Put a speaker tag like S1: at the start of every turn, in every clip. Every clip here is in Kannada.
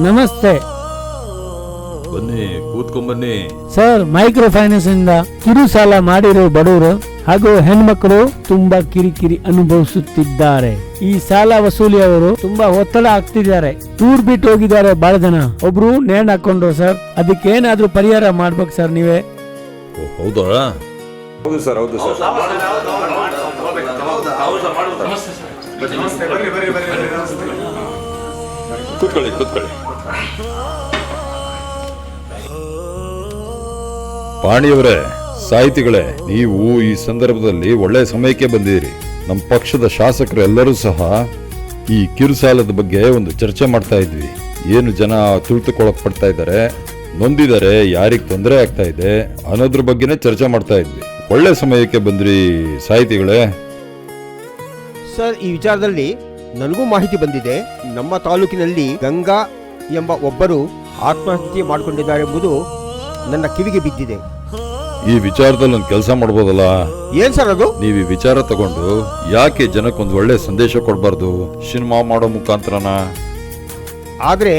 S1: ನಮಸ್ತೆ
S2: ಬನ್ನಿ ಕೂತ್ಕೊಂಬನ್ನಿ.
S1: ಸರ್, ಮೈಕ್ರೋ ಫೈನಾನ್ಸ್ ಇಂದ ಕಿರು ಸಾಲ ಮಾಡಿರೋ ಬಡವರು ಹಾಗೂ ಹೆಣ್ಮಕ್ಳು ತುಂಬಾ ಕಿರಿಕಿರಿ ಅನುಭವಿಸುತ್ತಿದ್ದಾರೆ. ಈ ಸಾಲ ವಸೂಲಿಯವರು ತುಂಬಾ ಒತ್ತಡ ಆಗ್ತಿದ್ದಾರೆ. ಟೂರ್ ಬಿಟ್ಟು ಹೋಗಿದ್ದಾರೆ ಬಹಳ ಜನ. ಒಬ್ರು ನೇಣ್ ಹಾಕೊಂಡ್ರು ಸರ್. ಅದಕ್ಕೆ ಏನಾದ್ರೂ ಪರಿಹಾರ ಮಾಡ್ಬೇಕು ಸರ್ ನೀವೇ.
S2: ಹೌದಾ?
S3: ಹೌದು ಸರ್, ಹೌದು ಸರ್. ಕೂತ್ಕೊಳ್ಳಿ ಕೂತ್ಕೊಳ್ಳಿ.
S2: ಪಾಣಿಯವರೇ, ಸಾಹಿತಿಗಳೇ, ನೀವು ಈ ಸಂದರ್ಭದಲ್ಲಿ ಒಳ್ಳೆ ಸಮಯಕ್ಕೆ ಬಂದಿದ್ದೀರಿ. ನಮ್ಮ ಪಕ್ಷದ ಶಾಸಕರು ಎಲ್ಲರೂ ಸಹ ಈ ಕಿರುಸಾಲದ ಬಗ್ಗೆ ಒಂದು ಚರ್ಚೆ ಮಾಡ್ತಾ ಇದ್ವಿ. ಏನು ಜನ ತುಳಿತುಕೊಳ್ಳಕ್ ಪಡ್ತಾ ಇದ್ದಾರೆ, ನೊಂದಿದ್ದಾರೆ, ಯಾರಿಗೆ ತೊಂದರೆ ಆಗ್ತಾ ಇದೆ ಅನ್ನೋದ್ರ ಬಗ್ಗೆನೇ ಚರ್ಚೆ ಮಾಡ್ತಾ ಇದ್ವಿ. ಒಳ್ಳೆ ಸಮಯಕ್ಕೆ ಬಂದ್ರಿ ಸಾಹಿತಿಗಳೇ.
S4: ಸರ್, ಈ ವಿಚಾರದಲ್ಲಿ ನನಗೂ ಮಾಹಿತಿ ಬಂದಿದೆ. ನಮ್ಮ ತಾಲೂಕಿನಲ್ಲಿ ಗಂಗಾ ಎಂಬ ಒಬ್ಬರು ಆತ್ಮಹತ್ಯೆ ಮಾಡಿಕೊಂಡಿದ್ದಾರೆ ಎಂಬುದು ನನ್ನ ಕಿವಿಗೆ ಬಿದ್ದಿದೆ.
S2: ಈ ವಿಚಾರದಲ್ಲಿ ಒಂದು ಕೆಲಸ ಮಾಡ್ಬೋದಲ್ಲ?
S4: ಏನ್ ಸರ್ ಅದು? ನೀವು
S2: ಈ ವಿಚಾರ ತಗೊಂಡು ಯಾಕೆ ಜನಕ್ಕೊಂದು ಒಳ್ಳೆ ಸಂದೇಶ ಕೊಡಬಾರ್ದು? ಸಿನಿಮಾ ಮಾಡೋ ಮುಖಾಂತರನ.
S4: ಆದ್ರೆ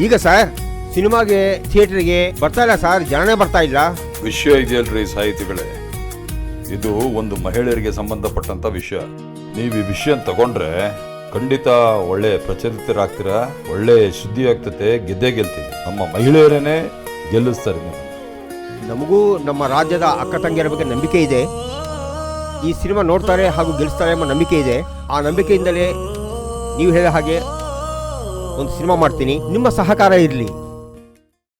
S4: ಈಗ ಸರ್ ಸಿನಿಮಾಗೆ ಥಿಯೇಟರ್ಗೆ ಬರ್ತಾ ಇಲ್ಲ ಸರ್, ಜನನೇ ಬರ್ತಾ ಇಲ್ಲ.
S2: ವಿಷಯ ಇದೆಯಲ್ರಿ ಸಾಹಿತಿಗಳೇ, ಇದು ಒಂದು ಮಹಿಳೆಯರಿಗೆ ಸಂಬಂಧಪಟ್ಟಂತ ವಿಷಯ. ನೀವು ಈ ವಿಷಯ ತಗೊಂಡ್ರೆ ಖಂಡಿತ ಒಳ್ಳೆ ಪ್ರಚಲಿತರಾಗ್ತೀರಾ, ಒಳ್ಳೆ ಸುದ್ದಿ ಆಗ್ತತೆ, ಗೆದ್ದೇ ಗೆಲ್ತೀವಿ. ನಮ್ಮ ಮಹಿಳೆಯರೇನೆ ಗೆಲ್ಲಿಸ್ತಾರೆ ನೀವು.
S4: ನಮಗೂ ನಮ್ಮ ರಾಜ್ಯದ ಅಕ್ಕ ತಂಗಿಯರ ಬಗ್ಗೆ ನಂಬಿಕೆ ಇದೆ. ಈ ಸಿನಿಮಾ ನೋಡ್ತಾರೆ ಹಾಗೂ ಗೆಲ್ಲಿಸ್ತಾರೆ ಎಂಬ ನಂಬಿಕೆ ಇದೆ. ಆ ನಂಬಿಕೆಯಿಂದಲೇ ನೀವು ಹೇಳಿದ ಹಾಗೆ ಒಂದು ಸಿನಿಮಾ ಮಾಡ್ತೀನಿ. ನಿಮ್ಮ ಸಹಕಾರ ಇರಲಿ.